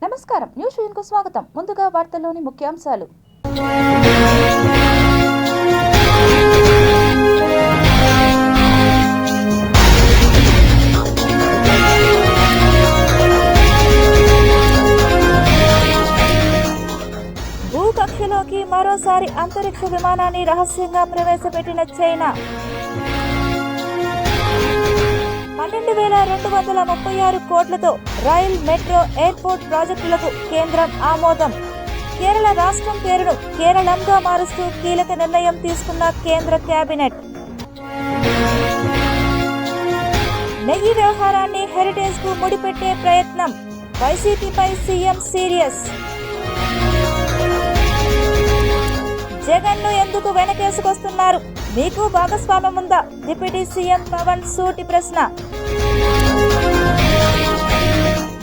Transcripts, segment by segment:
నమస్కారం, news vision కు స్వాగతం. ముందుగా వార్తల్లోని ముఖ్యాంశాలు. భూకక్షలోకి మరోసారి అంతరిక్ష విమానాన్ని రహస్యంగా ప్రవేశపెట్టిన చైనా. 12,236 కోట్లతో రైల్, మెట్రో, ఎయిర్పోర్ట్ ప్రాజెక్టులకు కేంద్రం ఆమోదం. కేరళ రాష్ట్రం పేరును కేరళంగా మారుస్తూ కీలక నిర్ణయం తీసుకున్న కేంద్ర కేబినెట్. నెయ్యి వ్యవహారాన్ని హెరిటేజ్ కు ముడిపెట్టే ప్రయత్నం. వైసీపీపై సీఎం సీరియస్. జగన్ ను ఎందుకు వెనకేసుకొస్తున్నారు? మీకు భాగస్వామ్యం ఉందా? డిప్యూటీ సీఎం పవన్ సూటి ప్రశ్న.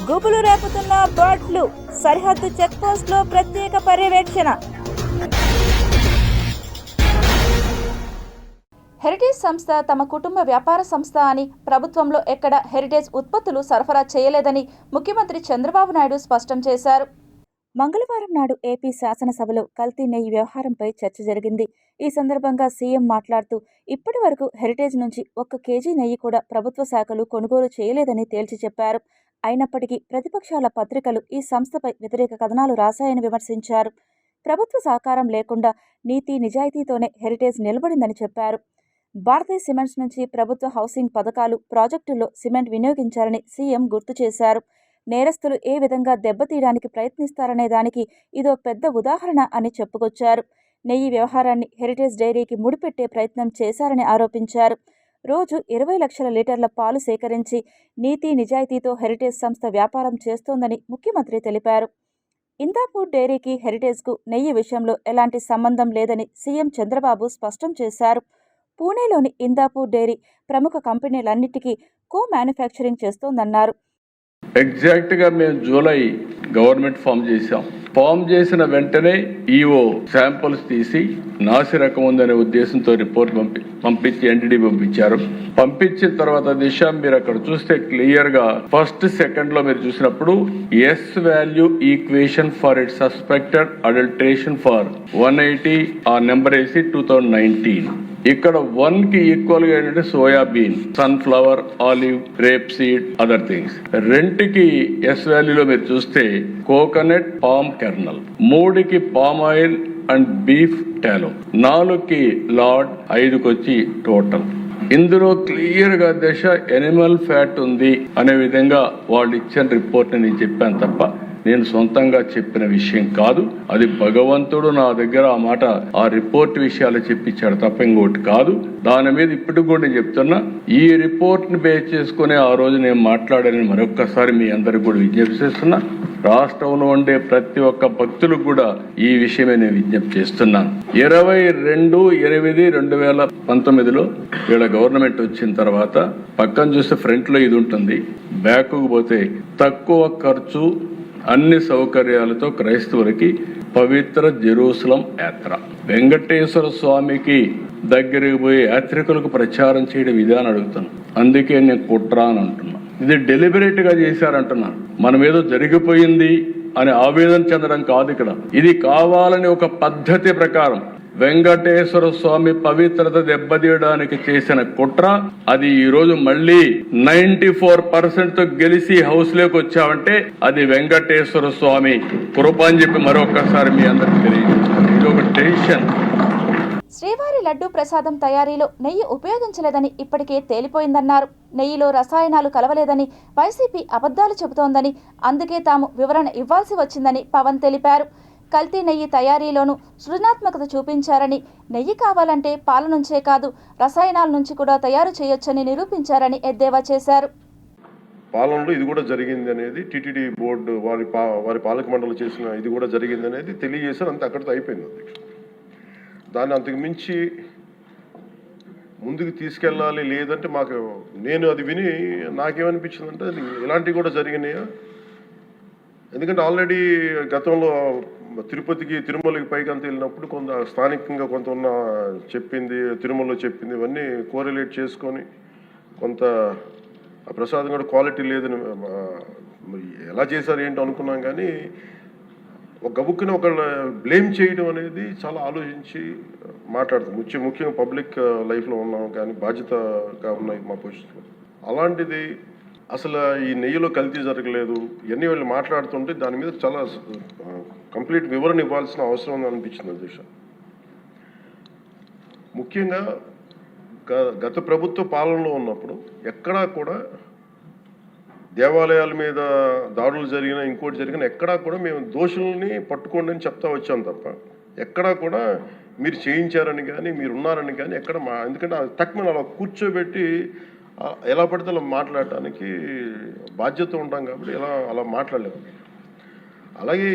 గుబులు రేపుతున్న బర్డ్ ఫ్లూ. సరిహద్దు చెక్ పోస్ట్ లో ప్రత్యేక పర్యవేక్షణ. హెరిటేజ్ సంస్థ తమ కుటుంబ వ్యాపార సంస్థ అని, ప్రభుత్వంలో ఎక్కడ హెరిటేజ్ ఉత్పత్తులు సరఫరా చేయలేదని ముఖ్యమంత్రి చంద్రబాబు నాయుడు స్పష్టం చేశారు. మంగళవారం నాడు ఏపీ శాసనసభలో కల్తీ నెయ్యి వ్యవహారంపై చర్చ జరిగింది. ఈ సందర్భంగా సీఎం మాట్లాడుతూ, ఇప్పటి వరకు హెరిటేజ్ నుంచి 1 కేజీ నెయ్యి కూడా ప్రభుత్వ శాఖలు కొనుగోలు చేయలేదని తేల్చి చెప్పారు. అయినప్పటికీ ప్రతిపక్షాల పత్రికలు ఈ సంస్థపై వ్యతిరేక కథనాలు రాశాయని విమర్శించారు. ప్రభుత్వ సహకారం లేకుండా నీతి నిజాయితీతోనే హెరిటేజ్ నిలబడిందని చెప్పారు. భారతీయ సిమెంట్స్ నుంచి ప్రభుత్వ హౌసింగ్ పథకాలు, ప్రాజెక్టుల్లో సిమెంట్ వినియోగించారని సీఎం గుర్తు చేశారు. నేరస్తులు ఏ విధంగా దెబ్బతీయడానికి ప్రయత్నిస్తారనే దానికి ఇదో పెద్ద ఉదాహరణ అని చెప్పుకొచ్చారు. నెయ్యి వ్యవహారాన్ని హెరిటేజ్ డైరీకి ముడిపెట్టే ప్రయత్నం చేశారని ఆరోపించారు. రోజు 20 లక్షల లీటర్ల పాలు సేకరించి నీతి నిజాయితీతో హెరిటేజ్ సంస్థ వ్యాపారం చేస్తోందని ముఖ్యమంత్రి తెలిపారు. ఇందాపూర్ డైరీకి హెరిటేజ్కు నెయ్యి విషయంలో ఎలాంటి సంబంధం లేదని సీఎం చంద్రబాబు స్పష్టం చేశారు. పూణేలోని ఇందాపూర్ డైరీ ప్రముఖ కంపెనీలన్నిటికీ మ్యానుఫ్యాక్చరింగ్ చేస్తోందన్నారు. ఎగ్జాక్ట్గా మేము జూలై గవర్నమెంట్ ఫామ్ చేసిన వెంటనే ఈఓ శాంపుల్స్ తీసి నాసి రకం ఉందనే ఉద్దేశంతో రిపోర్ట్ పంపించి ఎన్టీడీ పంపించారు. పంపించిన తర్వాత దిశ మీరు అక్కడ చూస్తే క్లియర్ గా ఫస్ట్ సెకండ్ లో మీరు చూసినప్పుడు S value equation for it suspected adulteration for 180 ఆ నెంబర్ వేసి 2019. ఇక్కడ 1 కి ఈక్వల్ గా ఏంటంటే soybean, sunflower, olive, rape seed, other things. 2కి ఎస్ వాల్యూలో మీరు చూస్తే కోకోనట్, పామ్ కెర్నల్. 3కి పామ్ ఆయిల్ అండ్ బీఫ్ టాలో. 4కి లార్డ్, 5కి వచ్చి టోటల్. ఇందులో క్లియర్ గా దశ ఎనిమల్ ఫ్యాట్ ఉంది అనే విధంగా వాళ్ళు ఇచ్చిన రిపోర్ట్ నేను చెప్పాను తప్ప నేను సొంతంగా చెప్పిన విషయం కాదు. అది భగవంతుడు నా దగ్గర ఆ మాట ఆ రిపోర్ట్ విషయాలు చెప్పించాడు తప్ప ఇంకోటి కాదు. దాని మీద ఇప్పటికి కూడా నేను చెప్తున్నా, ఈ రిపోర్ట్ ని బేస్ చేసుకుని ఆ రోజు నేను మాట్లాడానని మరొక్కసారి మీ అందరికి కూడా విజ్ఞప్తి చేస్తున్నా. రాష్ట్రంలో ఉండే ప్రతి ఒక్క భక్తులకు కూడా ఈ విషయమే నేను విజ్ఞప్తి చేస్తున్నాను. 22/8/2019లో వీళ్ళ గవర్నమెంట్ వచ్చిన తర్వాత పక్కన చూస్తే ఫ్రంట్ లో ఇది ఉంటుంది, బ్యాక్ కు పోతే తక్కువ ఖర్చు అన్ని సౌకర్యాలతో క్రైస్తవులకి పవిత్ర జెరూసలం యాత్ర. వెంకటేశ్వర స్వామికి దగ్గరికి పోయి యాత్రికులకు ప్రచారం చేయడం విధానం అడుగుతున్నాను. అందుకే నేను కుట్ర అని అంటున్నా. ఇది డెలిబరేట్ గా చేశారంటున్నాను. మనం ఏదో జరిగిపోయింది అని ఆవేదన చెందడం కాదు. ఇక్కడ ఇది కావాలని ఒక పద్ధతి ప్రకారం వెంకటేశ్వర స్వామి పవిత్రత దెబ్బతీయడానికి చేసిన కుట్ర. అది ఈ రోజు మళ్ళీ 94% తో గెలిచి హౌస్ లోకి వచ్చామంటే అది వెంకటేశ్వర స్వామి కృప అని చెప్పి మరొకసారి మీ అందరికి తెలియజేస్తాను. ఇది ఒక టెన్షన్. శ్రీవారి లడ్డూ ప్రసాదం తయారీలో నెయ్యి ఉపయోగించలేదని ఇప్పటికే తేలిపోయిందన్నారు. నెయ్యిలో రసాయనాలు కలవలేదని వైసీపీ అబద్ధాలు చెబుతోందని, అందుకే తాము వివరణ ఇవ్వాల్సి వచ్చిందని పవన్ తెలిపారు. కల్తీ నెయ్యి తయారీలోనూ సృజనాత్మకత చూపించారని, నెయ్యి కావాలంటే పాల నుంచే కాదు రసాయనాల నుంచి కూడా తయారు చేయొచ్చని నిరూపించారని ఎద్దేవా చేశారు. పాలనలో ఇది కూడా జరిగింది అనేది టీటీడీ బోర్డు వారి పాలక మండలి చేసిన ఇది కూడా జరిగింది అనేది తెలియజేశారు. అంతే, అక్కడితో అయిపోయింది. దాన్ని అంతకు మించి ముందుకు తీసుకెళ్ళాలి. లేదంటే నేను అది విని నాకేమనిపించిందంటే ఇలాంటివి కూడా జరిగినాయా. ఎందుకంటే ఆల్రెడీ గతంలో తిరుపతికి, తిరుమలకి పైకి అంతా వెళ్ళినప్పుడు కొంత స్థానికంగా కొంత ఉన్న చెప్పింది, తిరుమలలో చెప్పింది ఇవన్నీ కోరిలేట్ చేసుకొని కొంత ప్రసాదం కూడా క్వాలిటీ లేదని మరి ఎలా చేశారు ఏంటో అనుకున్నాం, కానీ ఒక గబుక్కుని ఒకళ్ళ బ్లేమ్ చేయడం అనేది చాలా ఆలోచించి మాట్లాడతాం. ముఖ్యంగా పబ్లిక్ లైఫ్లో ఉన్నాం, కానీ బాధ్యతగా ఉన్నాయి మా పొజిషన్. అలాంటిది అసలు ఈ నెయ్యిలో కల్తీ జరగలేదు ఇవన్నీ వాళ్ళు మాట్లాడుతుంటే దాని మీద చాలా కంప్లీట్ వివరణ ఇవ్వాల్సిన అవసరం ఉంది అనిపించింది అధ్యక్ష. ముఖ్యంగా గత ప్రభుత్వ పాలనలో ఉన్నప్పుడు ఎక్కడా కూడా దేవాలయాల మీద దాడులు జరిగినా ఇంకోటి జరిగినా ఎక్కడా కూడా మేము దోషుల్ని పట్టుకోండి అని చెప్తా వచ్చాం తప్ప ఎక్కడా కూడా మీరు చేయించారని కానీ మీరు ఉన్నారని కానీ ఎక్కడ ఎందుకంటే తక్కువ అలా కూర్చోబెట్టి ఎలా పడితే అలా మాట్లాడటానికి బాధ్యత ఉంటాం కాబట్టి అలా మాట్లాడలేము. అలాగే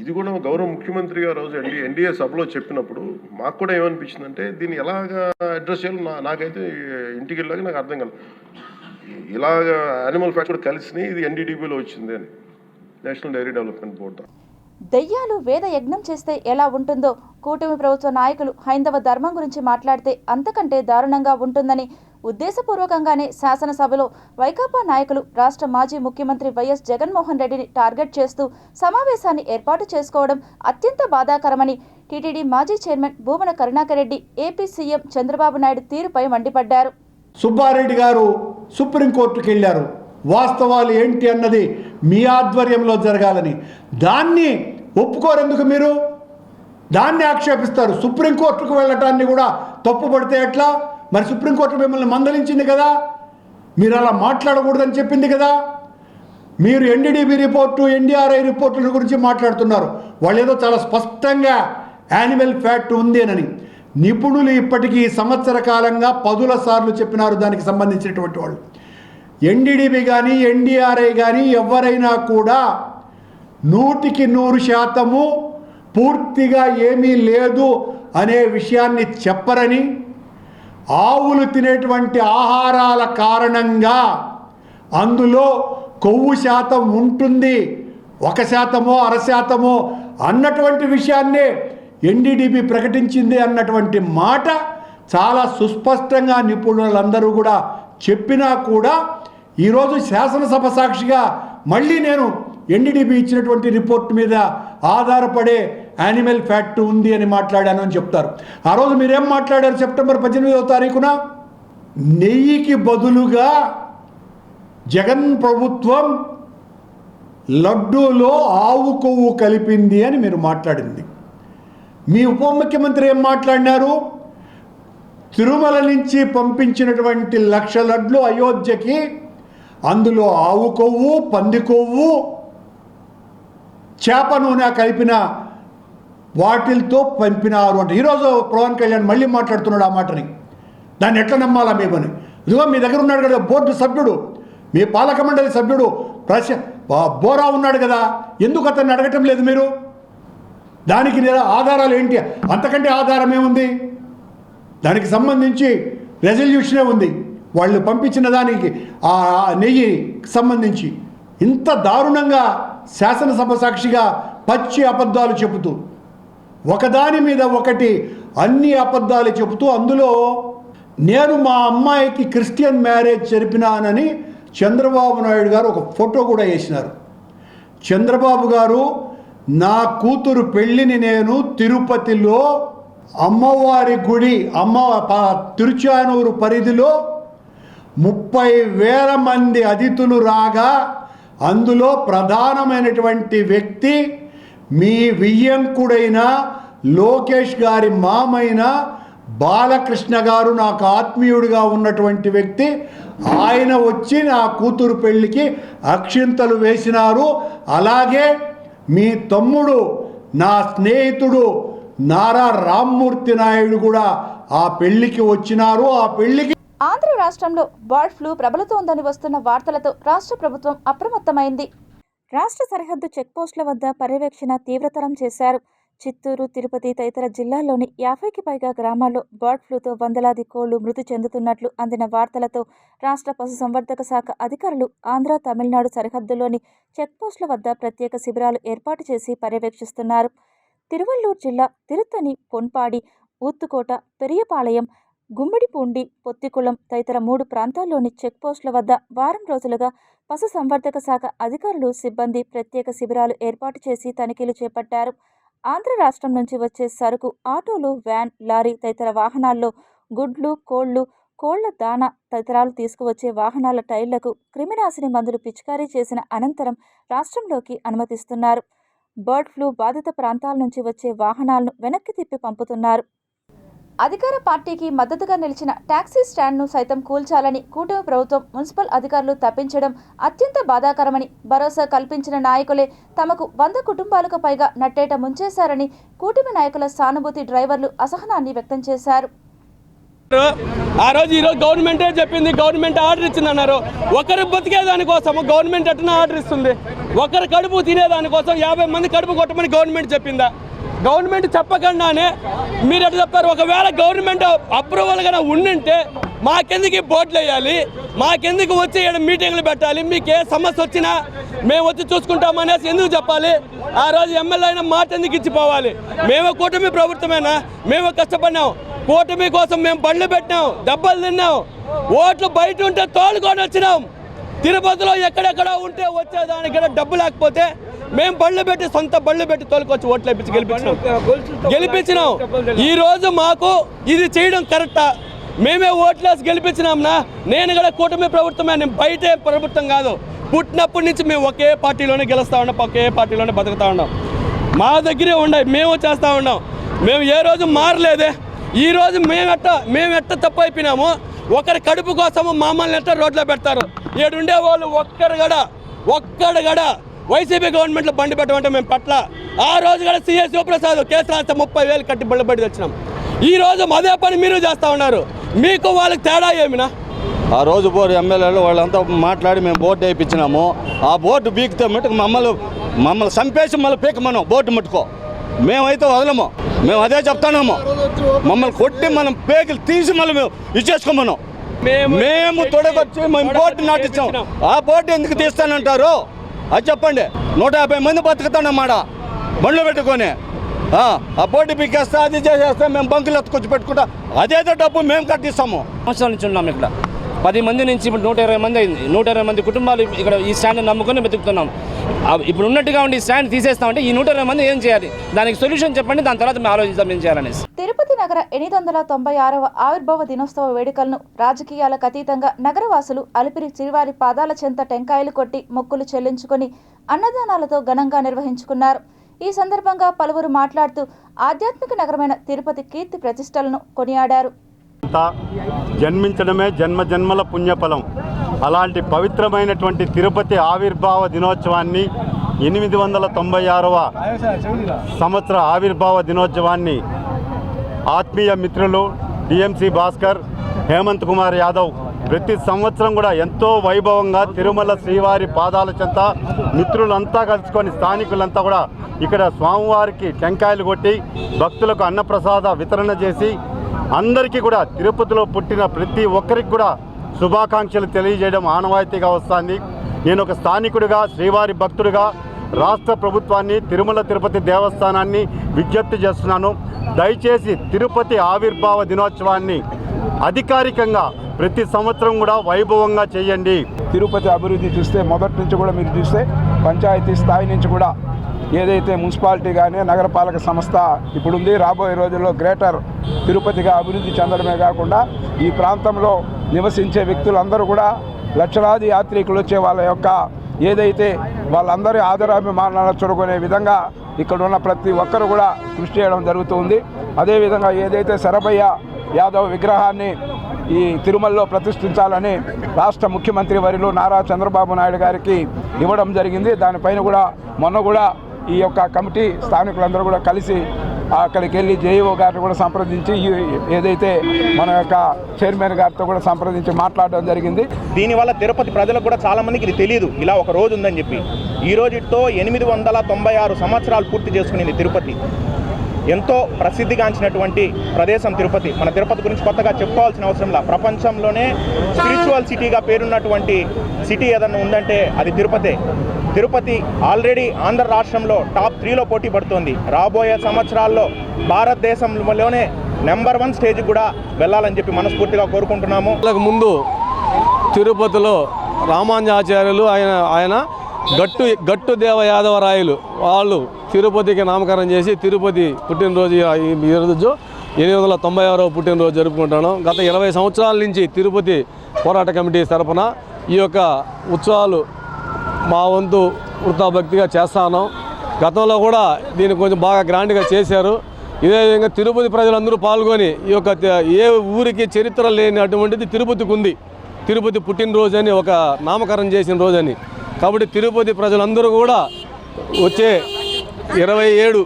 ఇది కూడా గౌరవ ముఖ్యమంత్రి గారు రోజు ఎన్డీఏ సభలో చెప్పినప్పుడు మాకు కూడా ఏమనిపించిందంటే దీన్ని ఎలాగా అడ్రస్ చేయాలో నాకైతే ఇంటికి వెళ్ళాక నాకు అర్థం కాలేదు. ఇలాగ యానిమల్ ఫ్యాక్ట్ కూడా కలిసి ఇది ఎన్డీడీబీలో వచ్చింది అని, నేషనల్ డైరీ డెవలప్మెంట్ బోర్డు. దెయ్యాలు వేద యజ్ఞం చేస్తే ఎలా ఉంటుందో కూటమి ప్రభుత్వ నాయకులు హైందవ ధర్మం గురించి మాట్లాడితే అంతకంటే దారుణంగా ఉంటుందని ఉద్దేశపూర్వకంగానే శాసనసభలో వైకాపా నాయకులు రాష్ట్ర మాజీ ముఖ్యమంత్రి వైఎస్ జగన్మోహన్ రెడ్డిని టార్గెట్ చేస్తూ సమావేశాన్ని ఏర్పాటు చేసుకోవడం అత్యంత బాధాకరమని టీటీడీ మాజీ chairman Bhumana Karunakar Reddy AP CM Chandrababu Naidu తీరుపై మండిపడ్డారు. సుబ్బారెడ్డి గారు సుప్రీంకోర్టుకు వెళ్ళారు. వాస్తవాలు ఏంటి అన్నది మీ ఆధ్వర్యంలో జరగాలని, దాన్ని ఒప్పుకోరెందుకు మీరు? దాన్ని ఆక్షేపిస్తారు. సుప్రీంకోర్టుకు వెళ్ళటాన్ని కూడా తప్పుపడితే ఎట్లా? మరి సుప్రీంకోర్టు మిమ్మల్ని మందలించింది కదా, మీరు అలా మాట్లాడకూడదని చెప్పింది కదా. మీరు ఎన్డీడీబీ రిపోర్టు, ఎన్డీఆర్ఐ రిపోర్టుల గురించి మాట్లాడుతున్నారు. వాళ్ళు ఏదో చాలా స్పష్టంగా యానిమల్ ఫ్యాట్ ఉంది అని నిపుణులు ఇప్పటికీ సంవత్సర కాలంగా 10 సార్లు చెప్పినారు దానికి సంబంధించినటువంటి వాళ్ళు. ఎన్డీడీబీ కానీ ఎన్డీఆర్ఐ కానీ ఎవరైనా కూడా 100% పూర్తిగా ఏమీ లేదు అనే విషయాన్ని చెప్పరని, ఆవులు తినేటువంటి ఆహారాల కారణంగా అందులో కొవ్వు శాతం ఉంటుంది, 1% 1/2% అన్నటువంటి విషయాన్నే ఎన్డీడీబీ ప్రకటించింది అన్నటువంటి మాట చాలా సుస్పష్టంగా నిపుణులందరూ కూడా చెప్పినా కూడా ఈరోజు శాసనసభ సాక్షిగా మళ్ళీ నేను ఎన్డీడీబీ ఇచ్చినటువంటి రిపోర్ట్ మీద ఆధారపడే యానిమల్ ఫ్యాట్ ఉంది అని మాట్లాడాను అని చెప్తారు. ఆ రోజు మీరేం మాట్లాడారు? సెప్టెంబర్ 18వ తారీఖున నెయ్యికి బదులుగా జగన్ ప్రభుత్వం లడ్డూలో ఆవు కొవ్వు కలిపింది అని మీరు మాట్లాడింది. మీ ఉప ముఖ్యమంత్రి ఏం మాట్లాడినారు? తిరుమల నుంచి పంపించినటువంటి 1,00,000 లడ్లు అయోధ్యకి అందులో ఆవు కొవ్వు, పంది కొవ్వు, చేప నూనె కలిపిన వాటిల్తో పంపినారు అంటే ఈరోజు పవన్ కళ్యాణ్ మళ్ళీ మాట్లాడుతున్నాడు ఆ మాటని. దాన్ని ఎట్లా నమ్మాలా మేమని? ఇదిగో మీ దగ్గర ఉన్నాడు కదా బోర్డు సభ్యుడు, మీ పాలక మండలి సభ్యుడు బోరా ఉన్నాడు కదా, ఎందుకు అతన్ని అడగటం లేదు మీరు? దానికి ఆధారాలు ఏంటి? అంతకంటే ఆధారం ఏముంది? దానికి సంబంధించి రెజల్యూషనే ఉంది, వాళ్ళు పంపించిన దానికి ఆ నెయ్యి సంబంధించి. ఇంత దారుణంగా శాసనసభ సాక్షిగా పచ్చి అబద్ధాలు చెబుతూ, ఒకదాని మీద ఒకటి అన్ని అబద్ధాలు చెబుతూ, అందులో నేను మా అమ్మాయికి క్రిస్టియన్ మ్యారేజ్ జరిపినానని చంద్రబాబు నాయుడు గారు ఒక ఫోటో కూడా వేసినారు. చంద్రబాబు గారు, నా కూతురు పెళ్ళిని నేను తిరుపతిలో అమ్మవారి గుడి తిరుచానూరు పరిధిలో 30,000 మంది అతిథులు రాగా అందులో ప్రధానమైనటువంటి వ్యక్తి మీ వియ్యంకుడైన లోకేష్ గారి మామైన బాలకృష్ణ గారు, నాకు ఆత్మీయుడిగా ఉన్నటువంటి వ్యక్తి, ఆయన వచ్చి నా కూతురు పెళ్ళికి అక్షింతలు వేసినారు. అలాగే మీ తమ్ముడు, నా స్నేహితుడు నారా రామ్మూర్తి నాయుడు కూడా ఆ పెళ్లికి వచ్చినారు. ఆ పెళ్లికి ఆంధ్ర రాష్ట్రంలో బర్డ్ ఫ్లూ ప్రబలుతోందని వస్తున్న వార్తలతో రాష్ట్ర ప్రభుత్వం అప్రమత్తమైంది. రాష్ట్ర సరిహద్దు చెక్పోస్టుల వద్ద పర్యవేక్షణ తీవ్రతరం చేశారు. చిత్తూరు, తిరుపతి తదితర జిల్లాల్లోని 50కి పైగా గ్రామాల్లో బర్డ్ ఫ్లూతో వందలాది కోళ్లు మృతి చెందుతున్నట్లు అందిన వార్తలతో రాష్ట్ర పశుసంవర్ధక శాఖ అధికారులు ఆంధ్ర, తమిళనాడు సరిహద్దులోని చెక్పోస్టుల వద్ద ప్రత్యేక శిబిరాలు ఏర్పాటు చేసి పర్యవేక్షిస్తున్నారు. తిరువల్లూరు జిల్లా తిరుత్తని, పొన్పాడి, ఊత్తుకోట, పెరియపాళయం, గుమ్మడిపూండి, పొత్తికుళం తదితర 3 ప్రాంతాల్లోని చెక్పోస్టుల వద్ద వారం రోజులుగా పశుసంవర్ధక శాఖ అధికారులు, సిబ్బంది ప్రత్యేక శిబిరాలు ఏర్పాటు చేసి తనిఖీలు చేపట్టారు. ఆంధ్ర రాష్ట్రం నుంచి వచ్చే సరుకు ఆటోలు, వ్యాన్, లారీ తదితర వాహనాల్లో గుడ్లు, కోళ్ల దాణా తదితరాలు తీసుకువచ్చే వాహనాల టైర్లకు క్రిమినాశిని మందులు పిచికారీ చేసిన అనంతరం రాష్ట్రంలోకి అనుమతిస్తున్నారు. బర్డ్ ఫ్లూ బాధిత ప్రాంతాల నుంచి వచ్చే వాహనాలను వెనక్కి తిప్పి పంపుతున్నారు. అధికార పార్టీకి మద్దతుగా నిలిచిన టాక్సీ స్టాండ్ను సైతం కూల్చాలని కూటమి ప్రభుత్వం, మున్సిపల్ అధికారులు తప్పించడం అత్యంత బాధాకరమని, భరోసా కల్పించిన నాయకులే తమకు 100 కుటుంబాలకు పైగా నట్టేట ముంచేశారని కూటమి నాయకుల సానుభూతి డ్రైవర్లు అసహనాన్ని వ్యక్తం చేశారు. ఆ రోజు ఈరోజు గవర్నమెంటే చెప్పింది, గవర్నమెంట్ ఆర్డర్ ఇచ్చిందన్నారు. ఒకరు బతికేదానికోసం గవర్నమెంట్ ఎట్లా ఆర్డర్ ఇస్తుంది? ఒకరు కడుపు తినేదానికోసం 50 మంది కడుపు కొట్టమని గవర్నమెంట్ చెప్పిందా? గవర్నమెంట్ చెప్పకుండానే మీరు ఎట్లా చెప్పారు? ఒకవేళ గవర్నమెంట్ అప్రూవల్ గా ఉండింటే మాకెందుకు బోర్డులు వేయాలి, మాకెందుకు వచ్చి మీటింగ్లు పెట్టాలి, మీకు ఏ సమస్య వచ్చినా మేము వచ్చి చూసుకుంటామనేసి ఎందుకు చెప్పాలి? ఆ రోజు ఎమ్మెల్యే అయినా మాట ఎందుకు ఇచ్చిపోవాలి? మేమే కూటమి ప్రభుత్వమేనా? మేమే కష్టపడినాం, కూటమి కోసం మేము బండ్లు పెట్టినాం, దెబ్బలు తిన్నాం, ఓట్లు బయట ఉంటే తోలుకొని వచ్చినాం. తిరుపతిలో ఎక్కడెక్కడ ఉంటే వచ్చేదానికైనా డబ్బు లేకపోతే మేము బళ్ళు పెట్టి, సొంత బళ్ళు పెట్టి తోలుకొచ్చి ఓట్లు వేయించి గెలిపించినాం. ఈ రోజు మాకు ఇది చేయడం కరెక్టా? మేమే ఓట్లేసి గెలిపించినాంనా? నేను కూడా కూటమి ప్రభుత్వమే, నేను బయటే ప్రభుత్వం కాదు. పుట్టినప్పటి నుంచి మేము ఒకే పార్టీలోనే గెలుస్తూ ఉన్నాం, ఒకే పార్టీలోనే బతుకుతూ ఉన్నాం. మా దగ్గరే ఉన్నాయి, మేము చేస్తూ ఉన్నాం. మేము ఏ రోజు మారలేదే. ఈ రోజు మేము ఎట్ట తప్పు అయిపోయినాము. ఒకరి కడుపు కోసము మమ్మల్ని ఎట్ట రోడ్లో పెడతారు? ఏడుండే వాళ్ళు ఒక్కడు గడ వైసీపీ గవర్నమెంట్లో బండి పెట్టమంటే మేము పట్ల. ఆ రోజు కూడా సీఎస్ శివప్రసాద్ కేసు రాస్తే 30,000 కట్టి బండి బయట తెచ్చినాం. ఈ రోజు అదే పని మీరు చేస్తూ ఉన్నారు. మీకు వాళ్ళకి తేడా ఏమినా? ఆ రోజు బోర్డు ఎమ్మెల్యేలు వాళ్ళంతా మాట్లాడి మేము బోర్డు వేయించినాము. ఆ బోర్డు బీకితే మటుకు మమ్మల్ని చంపేసి మళ్ళీ పీకమను బోర్డు ముట్టుకో. మేమైతే వదలము. మేము అదే చెప్తాము. మమ్మల్ని కొట్టి మనం పేకలు తీసి మళ్ళీ మేము ఇచ్చేసుకోమను. మేము తొడగొచ్చి మేము బోర్డు నాటించాం. ఆ బోర్డు ఎందుకు తీస్తానంటారు? అది చెప్పండి. 150 మంది బతుకుతానమాట బండ్లు పెట్టుకొని. ఆ బోర్డు పీకేస్తే అది చేసేస్తే మేము బంకులు ఎత్తుకొచ్చి పెట్టుకుంటాం. అదేదో డబ్బు మేము కట్టిస్తాము. సంవత్సరాల నుంచి ఉన్నాం ఇక్కడ. 10 మంది నుంచి ఇప్పుడు 120 మంది అయింది. 120 మంది కుటుంబాలు ఇక్కడ ఈ స్టాండ్ నమ్ముకొని బతుకుతున్నాం. ఇప్పుడు ఉన్నట్టుగా ఉండి ఈ స్టాండ్ తీసేస్తామంటే ఈ 120 మంది ఏం చేయాలి? దానికి సొల్యూషన్ చెప్పండి, దాని తర్వాత మేము ఆలోచిస్తాం ఏం చేయాలనేసి. తిరుపతి నగర 896వ ఆవిర్భావ దినోత్సవ వేడుకలను రాజకీయాలకు అతీతంగా నగరవాసులు అలిపిరి శ్రీవారి పాదాల చెంత టెంకాయలు కొట్టి మొక్కులు చెల్లించుకొని అన్నదానాలతో ఘనంగా నిర్వహించుకున్నారు. ఈ సందర్భంగా పలువురు మాట్లాడుతూ ఆధ్యాత్మిక నగరమైన తిరుపతి కీర్తి ప్రతిష్టలను కొనియాడారు. జన్మించడమే జన్మజన్మల పుణ్యఫలం. అలాంటి పవిత్రమైనటువంటి తిరుపతి ఆవిర్భావ దినోత్సవాన్ని 896వ సంవత్సర ఆవిర్భావ దినోత్సవాన్ని ఆత్మీయ మిత్రులు టీఎంసీ భాస్కర్, హేమంత్ కుమార్ యాదవ్ ప్రతి సంవత్సరం కూడా ఎంతో వైభవంగా తిరుమల శ్రీవారి పాదాల చెంత మిత్రులంతా కలుసుకొని స్థానికులంతా కూడా ఇక్కడ స్వామివారికి టెంకాయలు కొట్టి భక్తులకు అన్నప్రసాద వితరణ చేసి అందరికీ కూడా తిరుపతిలో పుట్టిన ప్రతి ఒక్కరికి కూడా శుభాకాంక్షలు తెలియజేయడం ఆనవాయితీగా వస్తుంది. నేను ఒక స్థానికుడిగా, శ్రీవారి భక్తుడిగా రాష్ట్ర ప్రభుత్వాన్ని, తిరుమల తిరుపతి దేవస్థానాన్ని విజ్ఞప్తి చేస్తున్నాను. దయచేసి తిరుపతి ఆవిర్భావ దినోత్సవాన్ని అధికారికంగా ప్రతి సంవత్సరం కూడా వైభవంగా చేయండి. తిరుపతి అభివృద్ధి చూస్తే మొదటి నుంచి కూడా మీరు చూస్తే పంచాయతీ స్థాయి నుంచి కూడా ఏదైతే మున్సిపాలిటీ కానీ నగరపాలక సంస్థ ఇప్పుడుంది, రాబోయే రోజుల్లో గ్రేటర్ తిరుపతిగా అభివృద్ధి చెందడమే కాకుండా ఈ ప్రాంతంలో నివసించే వ్యక్తులందరూ కూడా లక్షలాది యాత్రికులు వచ్చే వాళ్ళ యొక్క ఏదైతే వాళ్ళందరి ఆదరాభిమానాలను చూరుకునే విధంగా ఇక్కడ ఉన్న ప్రతి ఒక్కరు కూడా కృషి చేయడం జరుగుతుంది. అదేవిధంగా ఏదైతే శరభయ్య యాదవ్ విగ్రహాన్ని ఈ తిరుమలలో ప్రతిష్ఠించాలని రాష్ట్ర ముఖ్యమంత్రి వర్యులు నారా చంద్రబాబు నాయుడు గారికి ఇవ్వడం జరిగింది. దానిపైన కూడా మొన్న కూడా ఈ యొక్క కమిటీ స్థానికులందరూ కూడా కలిసి అక్కడికి వెళ్ళి జేఈఓ గారిని కూడా సంప్రదించి ఏదైతే మన యొక్క చైర్మన్ గారితో కూడా సంప్రదించి మాట్లాడడం జరిగింది. దీనివల్ల తిరుపతి ప్రజలకు కూడా చాలామందికి ఇది తెలియదు, ఇలా ఒక రోజు ఉందని చెప్పి. ఈ రోజుతో 896 సంవత్సరాలు పూర్తి చేసుకునేది తిరుపతి. ఎంతో ప్రసిద్ధిగాంచినటువంటి ప్రదేశం తిరుపతి. మన తిరుపతి గురించి కొత్తగా చెప్పుకోవాల్సిన అవసరం లేదు. ప్రపంచంలోనే స్పిరిచువల్ సిటీగా పేరున్నటువంటి సిటీ ఏదన్నా ఉందంటే అది తిరుపతే. తిరుపతి ఆల్రెడీ ఆంధ్ర రాష్ట్రంలో టాప్ 3లో పోటీ పడుతోంది. రాబోయే సంవత్సరాల్లో భారతదేశంలోనే నెంబర్ 1 స్టేజ్కి కూడా వెళ్ళాలని చెప్పి మనస్ఫూర్తిగా కోరుకుంటున్నాము. ముందు తిరుపతిలో రామాంజాచార్యులు ఆయన గట్టు దేవ యాదవరాయలు వాళ్ళు తిరుపతికి నామకరణం చేసి తిరుపతి పుట్టినరోజు ఈరోజు 896వ పుట్టినరోజు జరుపుకుంటాను. గత 20 సంవత్సరాల నుంచి తిరుపతి పోరాట కమిటీ తరఫున ఈ యొక్క ఉత్సవాలు మా వంతు వృత్తాభక్తిగా చేస్తాను. గతంలో కూడా దీన్ని కొంచెం బాగా గ్రాండ్గా చేశారు. ఇదే విధంగా తిరుపతి ప్రజలందరూ పాల్గొని ఈ యొక్క ఏ ఊరికి చరిత్ర లేని అటువంటిది తిరుపతికి ఉంది. తిరుపతి పుట్టినరోజు అని ఒక నామకరణం చేసిన రోజని. కాబట్టి తిరుపతి ప్రజలందరూ కూడా వచ్చే 27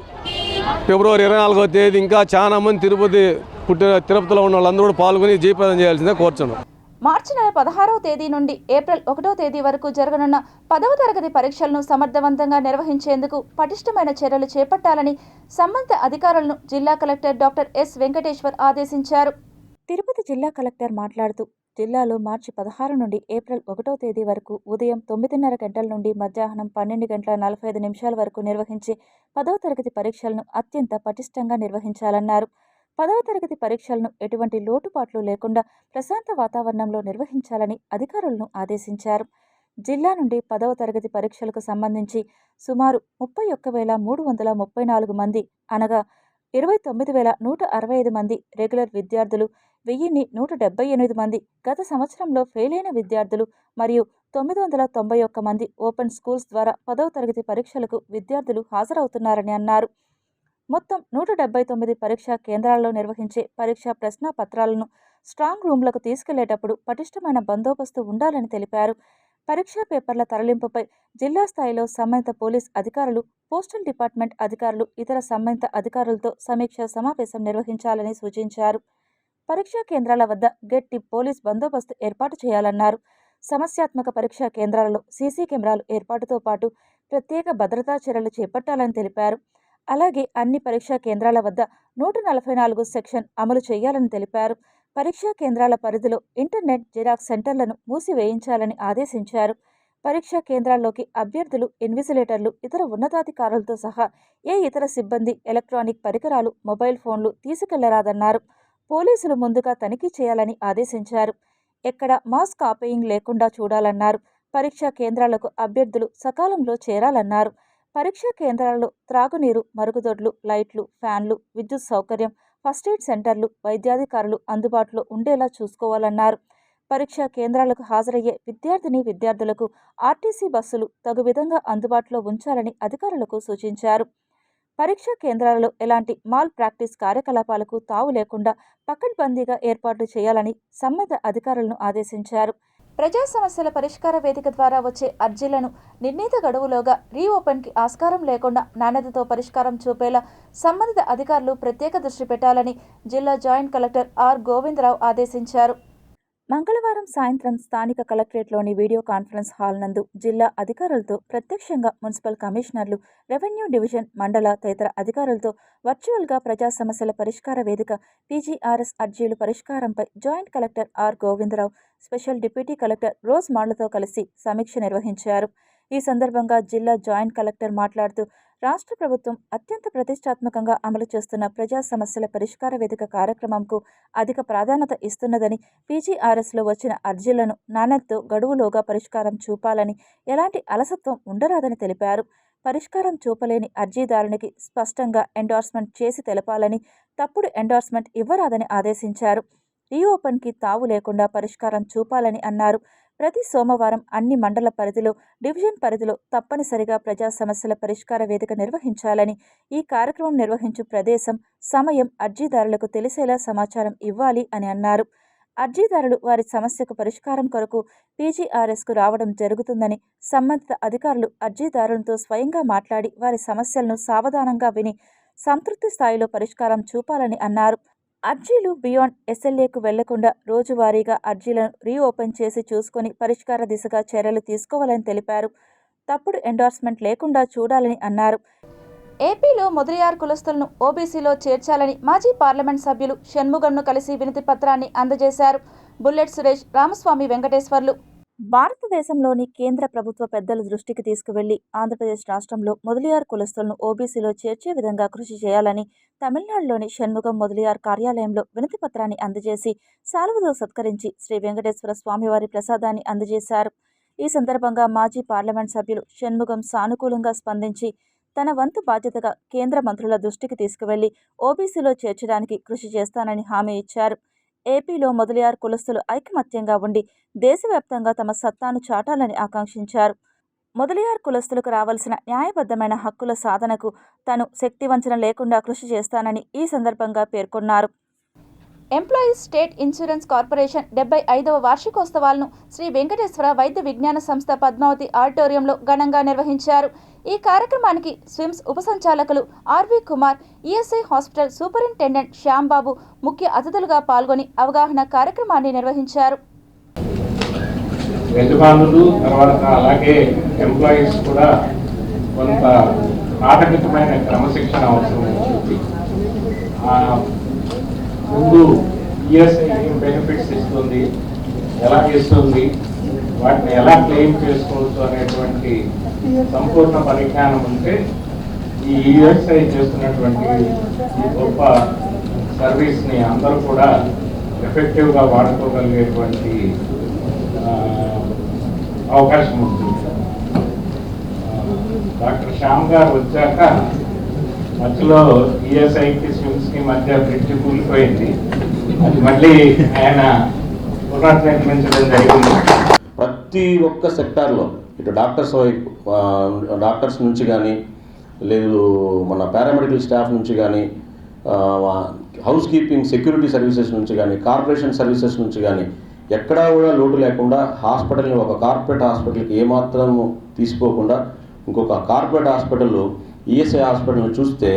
ఫిబ్రవరి 24వ తేదీ ఇంకా చాలా మంది తిరుపతిలో ఉన్న వాళ్ళందరూ కూడా పాల్గొని జయప్రదం చేయాల్సిందే కోరుచున్నాం. మార్చి నెల 16వ తేదీ నుండి ఏప్రిల్ 1వ తేదీ వరకు జరగనున్న 10వ తరగతి పరీక్షలను సమర్థవంతంగా నిర్వహించేందుకు పటిష్టమైన చర్యలు చేపట్టాలని సంబంధిత అధికారులను జిల్లా కలెక్టర్ డాక్టర్ ఎస్ వెంకటేశ్వర్ ఆదేశించారు. తిరుపతి జిల్లా కలెక్టర్ మాట్లాడుతూ జిల్లాలో మార్చి 16 నుండి ఏప్రిల్ 1వ తేదీ వరకు ఉదయం 9:30 గంటల నుండి మధ్యాహ్నం 12:45 వరకు నిర్వహించే 10వ తరగతి పరీక్షలను అత్యంత పటిష్టంగా నిర్వహించాలన్నారు. 10వ తరగతి పరీక్షలను ఎటువంటి లోటుపాట్లు లేకుండా ప్రశాంత వాతావరణంలో నిర్వహించాలని అధికారులను ఆదేశించారు. జిల్లా నుండి 10వ తరగతి పరీక్షలకు సంబంధించి సుమారు 31,334 మంది అనగా 29,165 మంది రెగ్యులర్ విద్యార్థులు, 1,178 మంది గత సంవత్సరంలో ఫెయిల్ అయిన విద్యార్థులు మరియు 991 మంది ఓపెన్ స్కూల్స్ ద్వారా 10వ తరగతి పరీక్షలకు విద్యార్థులు హాజరవుతున్నారని అన్నారు. మొత్తం 179 పరీక్షా కేంద్రాల్లో నిర్వహించే పరీక్షా ప్రశ్న పత్రాలను స్ట్రాంగ్ రూమ్లకు తీసుకెళ్లేటప్పుడు పటిష్టమైన బందోబస్తు ఉండాలని తెలిపారు. పరీక్షా పేపర్ల తరలింపుపై జిల్లా స్థాయిలో సంబంధిత పోలీస్ అధికారులు, పోస్టల్ డిపార్ట్మెంట్ అధికారులు, ఇతర సంబంధిత అధికారులతో సమీక్షా సమావేశం నిర్వహించాలని సూచించారు. పరీక్షా కేంద్రాల వద్ద గట్టి పోలీస్ బందోబస్తు ఏర్పాటు చేయాలన్నారు. సమస్యాత్మక పరీక్షా కేంద్రాలలో సీసీ కెమెరాలు ఏర్పాటుతో పాటు ప్రత్యేక భద్రతా చర్యలు చేపట్టాలని తెలిపారు. అలాగే అన్ని పరీక్షా కేంద్రాల వద్ద 144 సెక్షన్ అమలు చేయాలని తెలిపారు. పరీక్షా కేంద్రాల పరిధిలో ఇంటర్నెట్, జిరాక్స్ సెంటర్లను మూసివేయించాలని ఆదేశించారు. పరీక్షా కేంద్రాల్లోకి అభ్యర్థులు, ఇన్విజిలేటర్లు, ఇతర ఉన్నతాధికారులతో సహా ఏ ఇతర సిబ్బంది ఎలక్ట్రానిక్ పరికరాలు, మొబైల్ ఫోన్లు తీసుకెళ్లరాదన్నారు. పోలీసులు ముందుగా తనిఖీ చేయాలని ఆదేశించారు. ఎక్కడ మాస్ కాపీయింగ్ లేకుండా చూడాలన్నారు. పరీక్షా కేంద్రాలకు అభ్యర్థులు సకాలంలో చేరాలన్నారు. పరీక్షా కేంద్రాల్లో త్రాగునీరు, మరుగుదొడ్లు, లైట్లు, ఫ్యాన్లు, విద్యుత్ సౌకర్యం, ఫస్ట్ ఎయిడ్ సెంటర్లు, వైద్యాధికారులు అందుబాటులో ఉండేలా చూసుకోవాలన్నారు. పరీక్షా కేంద్రాలకు హాజరయ్యే విద్యార్థులకు ఆర్టీసీ బస్సులు తగు విధంగా అందుబాటులో ఉంచాలని అధికారులకు సూచించారు. పరీక్షా కేంద్రాలలో ఎలాంటి మాల్ ప్రాక్టీస్ కార్యకలాపాలకు తావు లేకుండా పకడ్బందీగా ఏర్పాట్లు చేయాలని సంబంధిత అధికారులను ఆదేశించారు. ప్రజా సమస్యల పరిష్కార వేదిక ద్వారా వచ్చే అర్జీలను నిర్ణీత గడువులోగా రీఓపెన్కి ఆస్కారం లేకుండా నాణ్యతతో పరిష్కారం చూపేలా సంబంధిత అధికారులు ప్రత్యేక దృష్టి పెట్టాలని జిల్లా జాయింట్ కలెక్టర్ ఆర్ గోవిందరావు ఆదేశించారు. మంగళవారం సాయంత్రం స్థానిక కలెక్టరేట్లోని వీడియో కాన్ఫరెన్స్ హాల్ నందు జిల్లా అధికారులతో ప్రత్యక్షంగా మున్సిపల్ కమిషనర్లు, రెవెన్యూ డివిజన్, మండల తదితర అధికారులతో వర్చువల్గా ప్రజా సమస్యల పరిష్కార వేదిక PGRS అర్జీలు పరిష్కారంపై joint collector R Govindarao, special deputy collector Rose మాళ్లతో కలిసి సమీక్ష నిర్వహించారు. ఈ సందర్భంగా జిల్లా జాయింట్ కలెక్టర్ మాట్లాడుతూ రాష్ట్ర ప్రభుత్వం అత్యంత ప్రతిష్టాత్మకంగా అమలు చేస్తున్న ప్రజా సమస్యల పరిష్కార వేదిక కార్యక్రమంకు అధిక ప్రాధాన్యత ఇస్తున్నదని, PGRSలో వచ్చిన అర్జీలను నాణ్యతతో గడువులోగా పరిష్కారం చూపాలని, ఎలాంటి అలసత్వం ఉండరాదని తెలిపారు. పరిష్కారం చూపలేని అర్జీదారునికి స్పష్టంగా ఎండార్స్మెంట్ చేసి తెలపాలని, తప్పుడు ఎండార్స్మెంట్ ఇవ్వరాదని ఆదేశించారు. రీఓపెన్కి తావు లేకుండా పరిష్కారం చూపాలని అన్నారు. ప్రతి సోమవారం అన్ని మండల పరిధిలో, డివిజన్ పరిధిలో తప్పనిసరిగా ప్రజా సమస్యల పరిష్కార వేదిక నిర్వహించాలని, ఈ కార్యక్రమం నిర్వహించు ప్రదేశం, సమయం అర్జీదారులకు తెలిసేలా సమాచారం ఇవ్వాలి అని అన్నారు. అర్జీదారులు వారి సమస్యకు పరిష్కారం కొరకు PGRSకు రావడం జరుగుతుందని, సంబంధిత అధికారులు అర్జీదారులతో స్వయంగా మాట్లాడి వారి సమస్యలను సావధానంగా విని సంతృప్తి స్థాయిలో పరిష్కారం చూపాలని అన్నారు. అర్జీలు బియాండ్ SLAకు వెళ్లకుండా రోజువారీగా అర్జీలను రీఓపెన్ చేసి చూసుకొని పరిష్కార దిశగా చర్యలు తీసుకోవాలని తెలిపారు. తప్పుడు ఎండార్స్మెంట్ లేకుండా చూడాలని అన్నారు. ఏపీలో మొదలియార్ కులస్తులను ఓబీసీలో చేర్చాలని మాజీ పార్లమెంట్ సభ్యులు షణ్ముగంను కలిసి వినతి పత్రాన్ని అందజేశారు. బుల్లెట్ సురేష్, రామస్వామి వెంకటేశ్వర్లు. భారతదేశంలోని కేంద్ర ప్రభుత్వ పెద్దల దృష్టికి తీసుకువెళ్లి ఆంధ్రప్రదేశ్ రాష్ట్రంలో మొదలియార్ కులస్తులను ఓబీసీలో చేర్చే విధంగా కృషి చేయాలని తమిళనాడులోని షణ్ముగం మొదలియార్ కార్యాలయంలో వినతి పత్రాన్ని అందజేసి శాలువతో సత్కరించి శ్రీ వెంకటేశ్వర స్వామివారి ప్రసాదాన్ని అందజేశారు. ఈ సందర్భంగా మాజీ పార్లమెంట్ సభ్యులు షణ్ముగం సానుకూలంగా స్పందించి తన వంతు బాధ్యతగా కేంద్ర మంత్రుల దృష్టికి తీసుకువెళ్లి ఓబీసీలో చేర్చడానికి కృషి చేస్తానని హామీ ఇచ్చారు. ఏపీలో మొదలియార్ కులస్తులు ఐకమత్యంగా ఉండి దేశవ్యాప్తంగా తమ సత్తాను చాటాలని ఆకాంక్షించారు. మొదలియార్ కులస్తులకు రావాల్సిన న్యాయబద్ధమైన హక్కుల సాధనకు తాను శక్తివంచన లేకుండా కృషి చేస్తానని ఈ సందర్భంగా పేర్కొన్నారు. ఎంప్లాయీస్ స్టేట్ ఇన్సూరెన్స్ కార్పొరేషన్ 75వ వార్షికోత్సవాలను శ్రీ వెంకటేశ్వర వైద్య విజ్ఞాన సంస్థ పద్మావతి ఆడిటోరియంలో ఘనంగా నిర్వహించారు. ఈ కార్యక్రమానికి స్విమ్స్ ఉపసంచాలకులు RV Kumar, ESI hospital superintendent Shyambabu ముఖ్య అతిథులుగా పాల్గొని అవగాహన కార్యక్రమాన్ని నిర్వహించారు. యజమానులు తర్వాత అలాగే ఎంప్లాయీస్ కూడా కొంత ప్రాథమికమైన క్రమశిక్షణ అవసరం ఉంటుంది. ముందు ఈఎస్ఐ బెనిఫిట్స్ ఇస్తుంది, ఎలా ఇస్తుంది, వాటిని ఎలా క్లెయిమ్ చేసుకోవచ్చు అనేటువంటి సంపూర్ణ పరిజ్ఞానం ఉంటే ఈ ఈఎస్ఐ చేస్తున్నటువంటి ఈ గొప్ప సర్వీస్ని అందరూ కూడా ఎఫెక్టివ్గా వాడుకోగలిగేటువంటి అవకాశం ఉంటుంది. డాక్టర్ శ్యామ్ గారు వచ్చాక మధ్యలో ఈఎస్ఐకి స్విమ్స్కి మధ్య బ్రిడ్జ్ కూలిపోయింది. అది మళ్ళీ ఆయన పునర్నిర్మించడం జరిగింది. ప్రతి ఒక్క సెక్టార్లో ఇటు డాక్టర్స్ నుంచి కానీ, లేదు మన పారామెడికల్ స్టాఫ్ నుంచి కానీ, హౌస్ కీపింగ్ సెక్యూరిటీ సర్వీసెస్ నుంచి కానీ, కార్పొరేషన్ సర్వీసెస్ నుంచి కానీ ఎక్కడా కూడా లోటు లేకుండా హాస్పిటల్ని ఒక కార్పొరేట్ హాస్పిటల్కి ఏమాత్రం తీసుకోకుండా ఇంకొక కార్పొరేట్ హాస్పిటల్ ఈఎస్ఐ హాస్పిటల్ని చూస్తే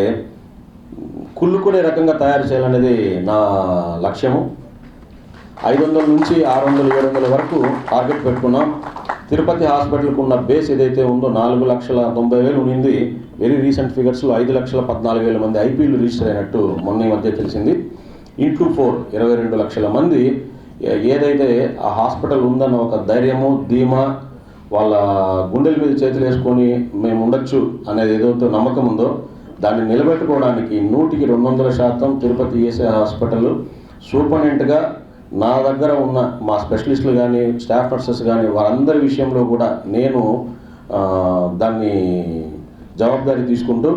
కుళ్ళుకునే రకంగా తయారు చేయాలనేది నా లక్ష్యము. 500 నుంచి 600, 700 వరకు టార్గెట్ పెట్టుకున్నాం. తిరుపతి హాస్పిటల్కి ఉన్న బేస్ ఏదైతే ఉందో 4,90,000 ఉండింది. వెరీ రీసెంట్ ఫిగర్స్లో 5,14,000 మంది ఐపీలు రిజిస్టర్ అయినట్టు మొన్న ఈ మధ్య తెలిసింది. ఇంటూ 4 22 లక్షల మంది ఏదైతే ఆ హాస్పిటల్ ఉందన్న ఒక ధైర్యము, ధీమా, వాళ్ళ గుండెల మీద చేతులు వేసుకొని మేము ఉండొచ్చు అనేది ఏదైతే నమ్మకం ఉందో దాన్ని నిలబెట్టుకోవడానికి 100% తిరుపతి ఈఎస్ఐ హాస్పిటల్ సూపరింటెండెంట్గా నా దగ్గర ఉన్న మా స్పెషలిస్టులు కానీ, స్టాఫ్ నర్సెస్ కానీ వారందరి విషయంలో కూడా నేను దాన్ని జవాబుదారీ తీసుకుంటూ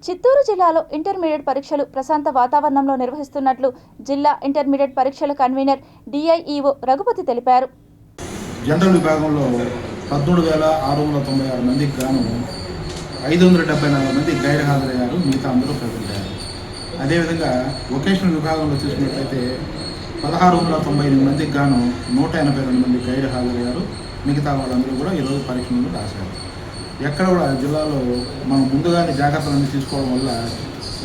చిత్తూరు జిల్లాలో ఇంటర్మీడియట్ పరీక్షలు ప్రశాంత వాతావరణంలో నిర్వహిస్తున్నట్లు జిల్లా ఇంటర్మీడియట్ పరీక్షల కన్వీనర్ డిఐఈఓ రఘుపతి తెలిపారు. జనరల్ విభాగంలో 13,696 మందికి గాను 574 మంది గైర్ హాజరయ్యారు. మిగతా అందరూ ప్రజెంట్ అయ్యారు. అదేవిధంగా వొకేషనల్ విభాగంలో చూసినట్లయితే 1,698 మందికి గాను 182 మంది గైర్ హాజరయ్యారు. మిగతా వాళ్ళందరూ కూడా ఈరోజు పరీక్షలు రాశారు. ఎక్కడ కూడా జిల్లాలో మనం ముందుగానే జాగ్రత్తలన్నీ తీసుకోవడం వల్ల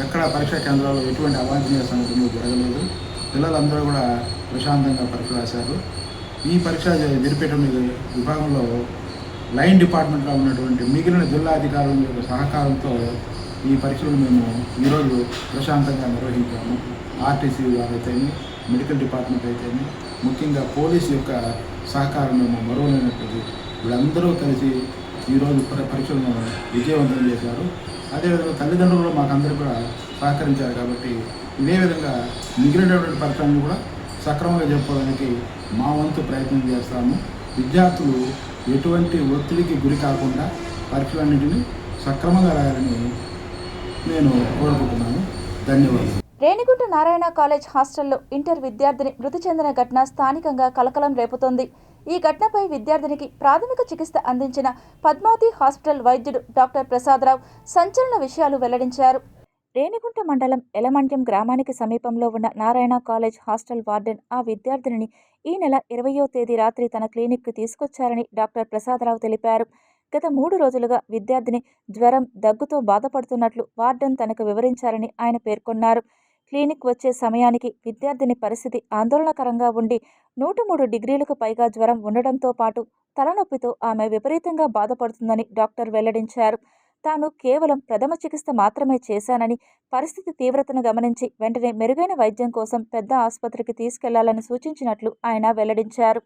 ఎక్కడ పరీక్షా కేంద్రాల్లో ఎటువంటి అవాంఛనీయ సంఘటనలు జరగలేదు. పిల్లలందరూ కూడా ప్రశాంతంగా పరీక్ష రాశారు. ఈ పరీక్ష జరిపేటువంటి విభాగంలో లైన్ డిపార్ట్మెంట్లో ఉన్నటువంటి మిగిలిన జిల్లా అధికారుల యొక్క సహకారంతో ఈ పరీక్షలు మేము ఈరోజు ప్రశాంతంగా నిర్వహించాము. ఆర్టీసీ అయితేనే, మెడికల్ డిపార్ట్మెంట్ అయితేనే, ముఖ్యంగా పోలీసు యొక్క సహకారం మేము మరువలేనట్టు వీళ్ళందరూ కలిసి ఈరోజు పరీక్షలను విజయవంతం చేశారు. అదేవిధంగా తల్లిదండ్రులు మాకందరూ కూడా సహకరించారు. కాబట్టి ఇదే విధంగా మిగిలినటువంటి పరీక్షలను కూడా సక్రమంగా జరుపుకోవడానికి మా వంతు ప్రయత్నం చేస్తాము. విద్యార్థులు ఎటువంటి ఒత్తిడికి గురి కాకుండా పరీక్షలన్నింటినీ సక్రమంగా రాయాలని నేను కోరుకుంటున్నాను. ధన్యవాదాలు. రేణిగుంట నారాయణ కాలేజ్ హాస్టల్లో ఇంటర్ విద్యార్థిని మృతి చెందిన ఘటన స్థానికంగా కలకలం రేపుతోంది. ఈ ఘటనపై విద్యార్థినికి ప్రాథమిక చికిత్స అందించిన పద్మావతి హాస్పిటల్ వైద్యుడు డాక్టర్ ప్రసాదరావు సంచలన విషయాలు వెల్లడించారు. రేణిగుంట మండలం ఎలమండ్యం గ్రామానికి సమీపంలో ఉన్న నారాయణ కాలేజ్ హాస్టల్ వార్డెన్ ఆ విద్యార్థినిని ఈ నెల 20వ తేదీ రాత్రి తన క్లినిక్కు తీసుకొచ్చారని డాక్టర్ ప్రసాదరావు తెలిపారు. గత 3 రోజులుగా విద్యార్థిని జ్వరం, దగ్గుతో బాధపడుతున్నట్లు వార్డెన్ తనకు వివరించారని ఆయన పేర్కొన్నారు. క్లినిక్ వచ్చే సమయానికి విద్యార్థిని పరిస్థితి ఆందోళనకరంగా ఉండి 103 డిగ్రీలకు పైగా జ్వరం ఉండడంతో పాటు తలనొప్పితో ఆమె విపరీతంగా బాధపడుతుందని డాక్టర్ వెల్లడించారు. తాను కేవలం ప్రథమ చికిత్స మాత్రమే చేశానని, పరిస్థితి తీవ్రతను గమనించి వెంటనే మెరుగైన వైద్యం కోసం పెద్ద ఆసుపత్రికి తీసుకెళ్లాలని సూచించినట్లు ఆయన వెల్లడించారు.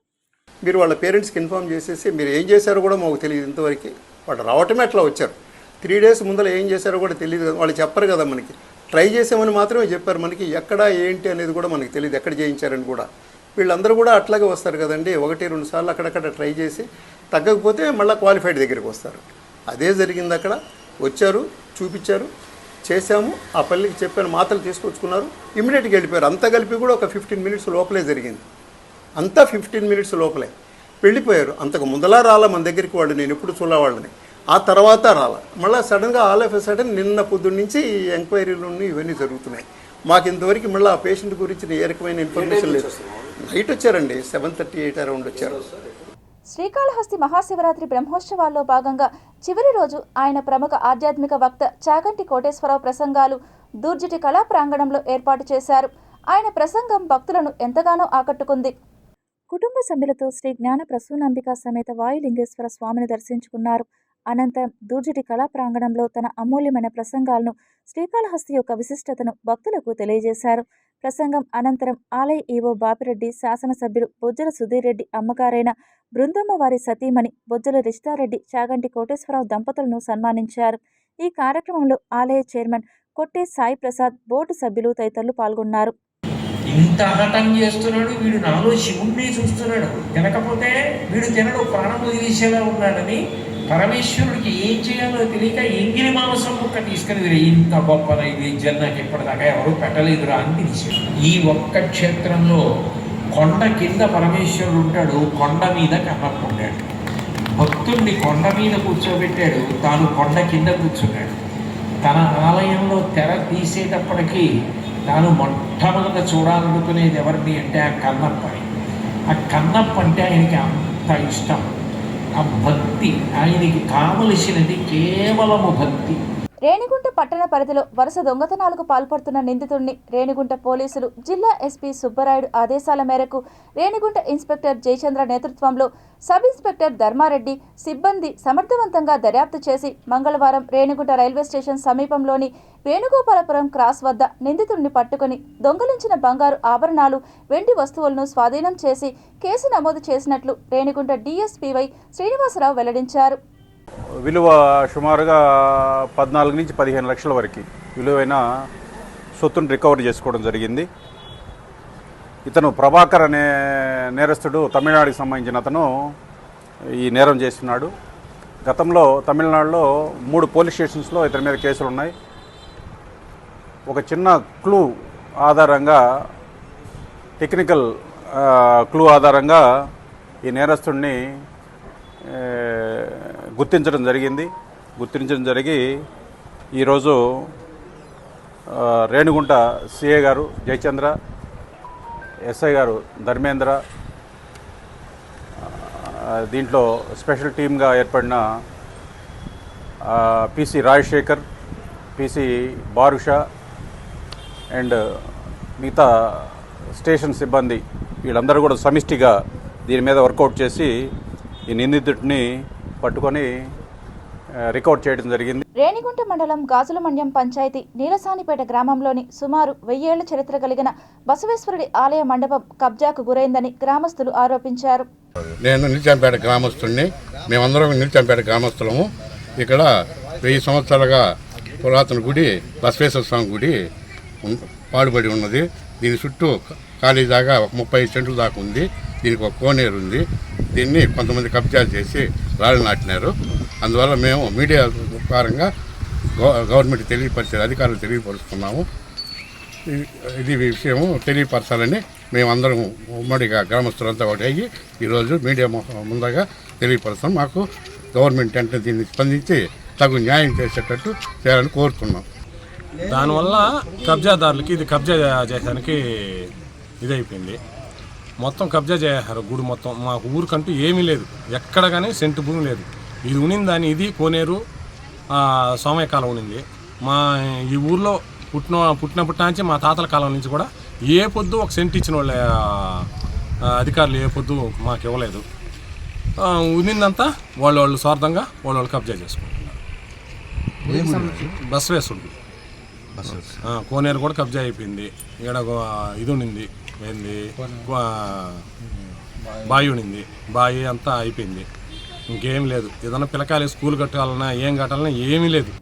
మీరు వాళ్ళ పేరెంట్స్కి ఇన్ఫామ్ చేసేసి మీరు ఏం చేశారో కూడా మాకు తెలియదు ఇంతవరకు. వాళ్ళు రావటమే అట్లా వచ్చారు. 3 days ముందర ఏం చేశారో కూడా తెలియదు కదా, వాళ్ళు చెప్పరు కదా మనకి. ట్రై చేసామని మాత్రమే చెప్పారు, మనకి ఎక్కడ ఏంటి అనేది కూడా మనకి తెలియదు, ఎక్కడ చేయించారని కూడా. వీళ్ళందరూ కూడా అట్లాగే వస్తారు కదండి, 1-2 సార్లు అక్కడక్కడ ట్రై చేసి తగ్గకపోతే మళ్ళీ క్వాలిఫైడ్ దగ్గరికి వస్తారు. అదే జరిగింది అక్కడ. వచ్చారు, చూపించారు, చేశాము, ఆ పల్లికి చెప్పాను, మాత్రలు తీసుకొచ్చుకున్నారు, ఇమీడియట్గా వెళ్ళిపోయారు. అంతా కలిపి కూడా ఒక 15 minutes లోపలే జరిగింది. అంతా 15 minutes లోపలే వెళ్ళిపోయారు. అంతకు ముందలా రాలా మన దగ్గరికి వాళ్ళు, నేను ఎప్పుడు చూడవాళ్ళని. ఆ తర్వాత రాలా, మళ్ళీ సడన్గా ఆల్ ఆఫ్ ఎ సడన్ నిన్న పొద్దున్న నుంచి ఈ ఎంక్వైరీలు ఇవన్నీ జరుగుతున్నాయి. మాకు ఇంతవరకు మళ్ళీ ఆ పేషెంట్ గురించి ఏ రకమైన ఇన్ఫర్మేషన్ లేదు. నైట్ వచ్చారండి, 7:38 అరౌండ్ వచ్చారు. శ్రీకాళహస్తి మహాశివరాత్రి బ్రహ్మోత్సవాల్లో భాగంగా చివరి రోజు ఆయన ప్రముఖ ఆధ్యాత్మిక వక్త చాగంటి కోటేశ్వరరావు ప్రసంగాలు దూర్జటి కళా ప్రాంగణంలో ఏర్పాటు చేశారు. ఆయన ప్రసంగం భక్తులను ఎంతగానో ఆకట్టుకుంది. కుటుంబ సభ్యులతో శ్రీ జ్ఞాన ప్రసూనాంబిక సమేత వాయులింగేశ్వర స్వామిని దర్శించుకున్నారు. అనంతరం దూర్జటి కళా ప్రాంగణంలో తన అమూల్యమైన ప్రసంగాలను, శ్రీకాళహస్తి యొక్క విశిష్టతను భక్తులకు తెలియజేశారు. ప్రసంగం అనంతరం ఆలయ ఈవో బాపిరెడ్డి, శాసనసభ్యులు బొజ్జల సుధీర్ రెడ్డి అమ్మగారైన బృందమ్మ వారి సతీమణి బొజ్జల రిషితారెడ్డి చాగంటి కోటేశ్వరరావు దంపతులను సన్మానించారు. ఈ కార్యక్రమంలో ఆలయ చైర్మన్ కొట్టే సాయి ప్రసాద్, బోర్డు సభ్యులు తదితరులు పాల్గొన్నారు. ఇంత హఠం చేస్తున్నాడు వీడు, నాలో శివుణ్ణి చూస్తున్నాడు, తినకపోతే వీడు తినడు, ప్రాణం వదిలేసేలా ఉన్నాడని పరమేశ్వరుడికి ఏం చేయాలో తెలియక ఎంగిలి మాంసం ముక్క తీసుకుని ఇంత గొప్పన ఇది జన్నాకి ఇప్పటిదాకా ఎవరు పెట్టలేదురా అని తెలిసాడు. ఈ ఒక్క క్షేత్రంలో కొండ కింద పరమేశ్వరుడు ఉంటాడు, కొండ మీద కన్నప్ప ఉన్నాడు. భక్తుల్ని కొండ మీద కూర్చోబెట్టాడు, తాను కొండ కింద కూర్చున్నాడు. తన ఆలయంలో తెర తీసేటప్పటికీ తాను మొట్టమొదట చూడాలనుకునేది ఎవరిని అంటే ఆ కన్నప్పని. ఆ కన్నప్ప అంటే ఆయనకి అంత ఇష్టం. ఆ భక్తి ఆయనకి కావలసినది కేవలము భక్తి. రేణిగుంట పట్టణ పరిధిలో వరుస దొంగతనాలకు పాల్పడుతున్న నిందితుడిని రేణిగుంట పోలీసులు జిల్లా ఎస్పీ సుబ్బరాయుడు ఆదేశాల మేరకు రేణిగుంట ఇన్స్పెక్టర్ జయచంద్ర నేతృత్వంలో సబ్ ఇన్స్పెక్టర్ ధర్మారెడ్డి సిబ్బంది సమర్థవంతంగా దర్యాప్తు చేసి మంగళవారం రేణిగుంట రైల్వే స్టేషన్ సమీపంలోని వేణుగోపాలపురం క్రాస్ వద్ద నిందితుడిని పట్టుకుని దొంగలించిన బంగారు ఆభరణాలు, వెండి వస్తువులను స్వాధీనం చేసి కేసు నమోదు చేసినట్లు రేణిగుంట డీఎస్పీవై శ్రీనివాసరావు వెల్లడించారు. విలువ సుమారుగా 14 నుంచి 15 లక్షల వరకు విలువైన సొత్తును రికవర్ చేసుకోవడం జరిగింది. ఇతను ప్రభాకర్ అనే నేరస్తుడు, తమిళనాడుకి సంబంధించిన అతను ఈ నేరం చేస్తున్నాడు. గతంలో తమిళనాడులో 3 పోలీస్ స్టేషన్స్లో ఇతని మీద కేసులు ఉన్నాయి. ఒక చిన్న క్లూ ఆధారంగా, టెక్నికల్ క్లూ ఆధారంగా ఈ నేరస్తుడిని గుర్తించడం జరిగి ఈరోజు రేణిగుంట సిఐ గారు జయచంద్ర, ఎస్ఐ గారు ధర్మేంద్ర, దీంట్లో స్పెషల్ టీమ్గా ఏర్పడిన పిసి రాజశేఖర్, పిసి బారుషా అండ్ మిగతా స్టేషన్ సిబ్బంది వీళ్ళందరూ కూడా సమిష్టిగా దీని మీద వర్కౌట్ చేసి ఈ నిందితుడిని పట్టుకొని రికవర్ చేయడం జరిగింది. రేణిగుంట మండలం గాజులమణ్యం పంచాయతీ నీలసానిపేట గ్రామంలోని సుమారు 1000 ఏళ్ల చరిత్ర కలిగిన బసవేశ్వరుడి ఆలయ మండపం కబ్జాకు గురైందని గ్రామస్తులు ఆరోపించారు. నేను నిల్చంపేట గ్రామస్తుడిని, మేమందరం నిల్చంపేట గ్రామస్తులము. ఇక్కడ 1000 సంవత్సరాలుగా పురాతన గుడి బసవేశ్వర స్వామి గుడి పాడుబడి ఉన్నది. దీని చుట్టూ ఖాళీ జాగా 35 సెంట్లు దాకా ఉంది. దీనికి ఒక కోనేరు ఉంది. దీన్ని కొంతమంది కబ్జా చేసి రాళ్ళు నాటినారు. అందువల్ల మేము మీడియా ప్రకారంగా గవర్నమెంట్ తెలియపరిచే అధికారులు తెలియపరుస్తున్నాము. ఇది విషయము తెలియపరచాలని మేమందరం ఉమ్మడిగా గ్రామస్తులంతా ఒకటి అయ్యి ఈరోజు మీడియా ముందుగా తెలియపరుస్తాం. మాకు గవర్నమెంట్ అంటే దీన్ని స్పందించి తగు న్యాయం చేసేటట్టు చేయాలని కోరుతున్నాం. దానివల్ల కబ్జాదారులకి ఇది కబ్జా చేయడానికి ఇదైపోయింది. మొత్తం కబ్జా చేశారు గుడి మొత్తం. మాకు ఊరికంటూ ఏమీ లేదు, ఎక్కడ కానీ సెంటు భూమి లేదు. ఇది ఉనిందని ఇది కోనేరు సోమయ్య కాలం ఉనింది. మా ఈ ఊర్లో పుట్టినప్పటి నుంచి మా తాతల కాలం నుంచి కూడా ఏ పొద్దు ఒక సెంటు ఇచ్చిన వాళ్ళ అధికారులు ఏ పొద్దు మాకు ఇవ్వలేదు. ఉనిందంతా వాళ్ళు స్వార్థంగా వాళ్ళు కబ్జా చేసుకుంటున్నారు. బసవేశ్వరుడు కోనేరు కూడా కబ్జా అయిపోయింది. ఇక్కడ ఇది ఉండింది, ఏంది బావి ఉండింది, బావి అంతా అయిపోయింది, ఇంకేం లేదు. ఏదైనా పిల్లకాయలు స్కూల్ కట్టాలన్నా ఏం కట్టాలన్నా ఏమీ లేదు.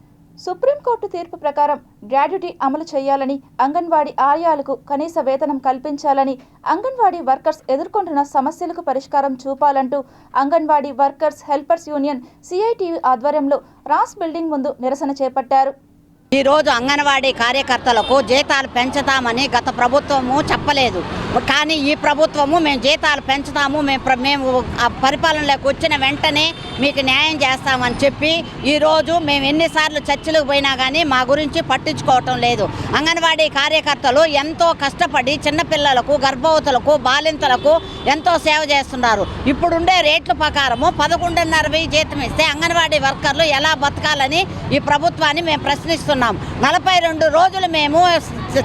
సుప్రీంకోర్టు తీర్పు ప్రకారం గ్రాడ్యుటీ అమలు చేయాలని, అంగన్వాడీ ఆయాలకు కనీస వేతనం కల్పించాలని, అంగన్వాడీ వర్కర్స్ ఎదుర్కొంటున్న సమస్యలకు పరిష్కారం చూపాలంటూ anganwadi workers helpers union CITU ఆధ్వర్యంలో రాస్ బిల్డింగ్ ముందు నిరసన చేపట్టారు. ఈరోజు అంగన్వాడీ కార్యకర్తలకు జీతాలు పెంచుతామని గత ప్రభుత్వము చెప్పలేదు, కానీ ఈ ప్రభుత్వము మేము జీతాలు పెంచుతాము, మేము పరిపాలనలోకి వచ్చిన వెంటనే మీకు న్యాయం చేస్తామని చెప్పి ఈరోజు మేము ఎన్నిసార్లు చర్చలకు పోయినా కానీ మా గురించి పట్టించుకోవటం లేదు. అంగన్వాడీ కార్యకర్తలు ఎంతో కష్టపడి చిన్నపిల్లలకు, గర్భవతులకు, బాలింతలకు ఎంతో సేవ చేస్తున్నారు. ఇప్పుడుండే రేట్ల ప్రకారము 11.5 జీతం ఇస్తే అంగన్వాడీ వర్కర్లు ఎలా బతకాలని ఈ ప్రభుత్వాన్ని మేము ప్రశ్నిస్తున్నాం. 42 రోజులు మేము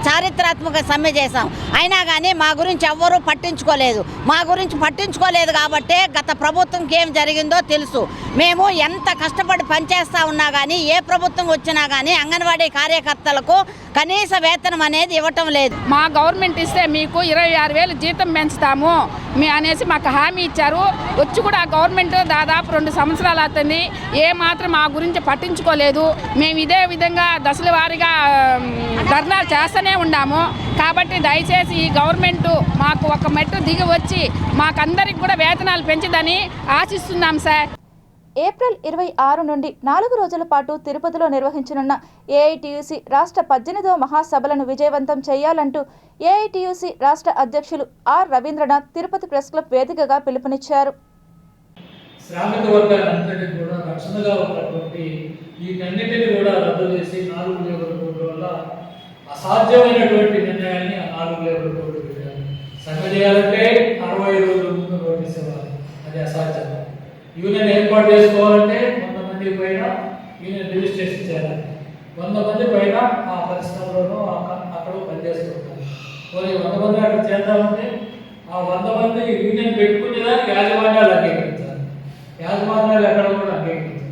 చారిత్రాత్మక సమ్మె చేశాం, అయినా కానీ మా గురించి ఎవ్వరూ పట్టించుకోలేదు కాబట్టే గత ప్రభుత్వంకి ఏం జరిగిందో తెలుసు. మేము ఎంత కష్టపడి పనిచేస్తూ ఉన్నా కానీ ఏ ప్రభుత్వం వచ్చినా కానీ అంగన్వాడీ కార్యకర్తలకు కనీస వేతనం అనేది ఇవ్వటం లేదు. మా గవర్నమెంట్ ఇస్తే మీకు 26,000 జీతం పెంచుతాము అనేసి మాకు హామీ ఇచ్చారు. వచ్చి కూడా గవర్నమెంట్ దాదాపు 2 సంవత్సరాలు అవుతుంది, ఏమాత్రం మా గురించి పట్టించుకోలేదు. మేము ఇదే విధంగా దశల వారీగా ధర్నాలు చేస్తూనే ఉన్నాము. కాబట్టి దయచేసి ఈ గవర్నమెంట్ మాకు ఒక మెట్టు దిగి వచ్చి మాకందరికి కూడా వేతనాలు పెంచుదని ఆశిస్తున్నాం సార్. ఏప్రిల్ 26 నుండి 4 రోజుల పాటు తిరుపతిలో నిర్వహించనున్న ఏఐటియుసి రాష్ట్ర 18వ మహాసభలను విజయవంతం చేయాలంటూ ఏఐటియుసి రాష్ట్ర అధ్యక్షులు R Ravindranath Tirupati press club వేదికగా పిలుపునిచ్చారు. శ్రామిక వర్గాలందరికీ కూడా రక్షణగా ఉన్నటువంటి వీటన్నిటిని కూడా రద్దు చేసి 4 లేబర్ కోడ్ల వల్ల అసాధ్యమైనటువంటి నిర్ణయాన్ని ఆ 4 లేబర్ కోడ్లు పెట్టారు. సమ్మె చేయాలంటే 60 రోజుల ముందు నోటీస్ ఇవ్వాలి, అది అసాధ్యం. యూనియన్ ఏర్పాటు చేసుకోవాలంటే 100 మంది పైన యూనియన్ రిజిస్ట్రేషన్ చేయాలి. 100 మంది పైన ఆ పరిశ్రమలోనూ అక్కడ పనిచేస్తుంటారు. 100 మంది అక్కడ చేద్దామంటే ఆ 100 మంది యూనియన్ పెట్టుకునేదానికి యాజమాన్యాలు అంగీకరించాలి. యాజమాన్యాలు ఎక్కడ కూడా అంగీకరించాలి.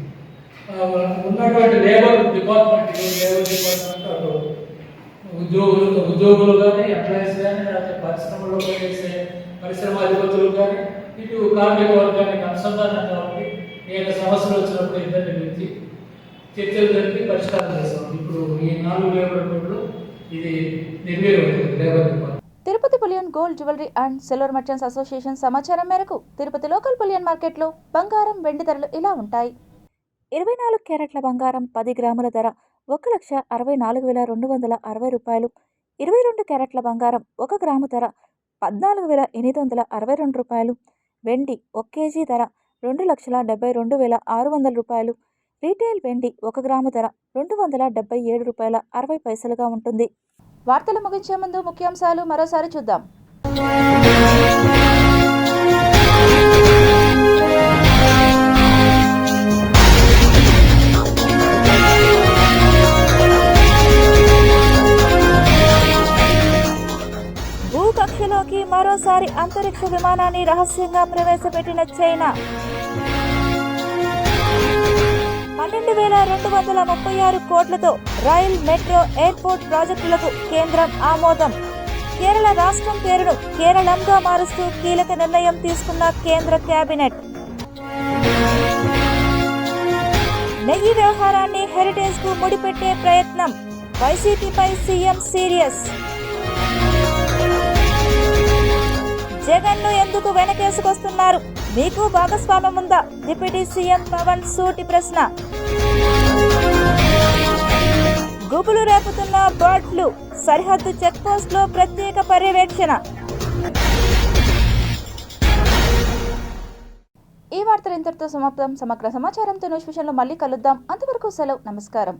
ఉన్నటువంటి లేబర్ డిపార్ట్మెంట్ అటు ఉద్యోగులు కానీ, ఎంప్లాయీస్ కానీ, లేకపోతే పరిశ్రమలో పనిచేసే పరిశ్రమాధిపతులు కానీ, ఇటు కార్మిక వర్గానికి అనుసంధానంగా ఉండి ఏక సమస్యలు వచ్చినప్పుడు ఇద్దరిని పిలిచి చర్చలు జరిపి పరిష్కారం చేస్తాం. ఇప్పుడు ఈ 4 లేబర్ కోడ్లు ఇది నిర్వీర్యమైంది labour department. Tirupati bullion gold jewellery and silver merchants association సమాచారం మేరకు తిరుపతి లోకల్ బులియన్ మార్కెట్లో బంగారం, వెండి ధరలు ఇలా ఉంటాయి. 24 క్యారెట్ల బంగారం 10 గ్రాముల ధర 1,64,260 రూపాయలు. 22 క్యారెట్ల బంగారం 1 గ్రాము ధర 14,862 రూపాయలు. వెండి 1 కేజీ ధర 2,72,600 రూపాయలు. రీటైల్ వెండి 1 గ్రాము ధర 277 రూపాయల 60 పైసలుగా ఉంటుంది. వార్తలు ముగించే ముందు ముఖ్యాంశాలు మరోసారి చూద్దాం. భూకక్షలోకి మరోసారి అంతరిక్ష విమానాన్ని రహస్యంగా ప్రవేశపెట్టిన చైనా. 12,236 కోట్లతో రైల్, మెట్రో, ఎయిర్పోర్ట్ ప్రాజెక్టులకు కేంద్రం ఆమోదం. కేరళ రాష్ట్రం పేరును కేరళంగా మారుస్తూ కీలక నిర్ణయం తీసుకున్న కేంద్ర కేబినెట్. నెయ్యి వ్యవహారాన్ని హెరిటేజ్ కు ముడిపెట్టే ప్రయత్నం, వైసీపీపై సీఎం సీరియస్. జగన్ను ఎందుకు వెనకేసుకొస్తున్నారు, మీకు భాగస్వామ్యం ఉందా? డిప్యూటీ సీఎం పవన్ సూటి ప్రశ్న. గుబులు రేపుతున్న బర్డ్ ఫ్లూ, సరిహద్దు చెక్ పోస్టులో ప్రత్యేక పర్యవేక్షణ. ఈ వార్తలు ఇంతటితో సమాప్తం. సమగ్ర సమాచారంతో న్యూస్ విషయంలో మళ్ళీ కలుద్దాం. అంతవరకు సెలవు, నమస్కారం.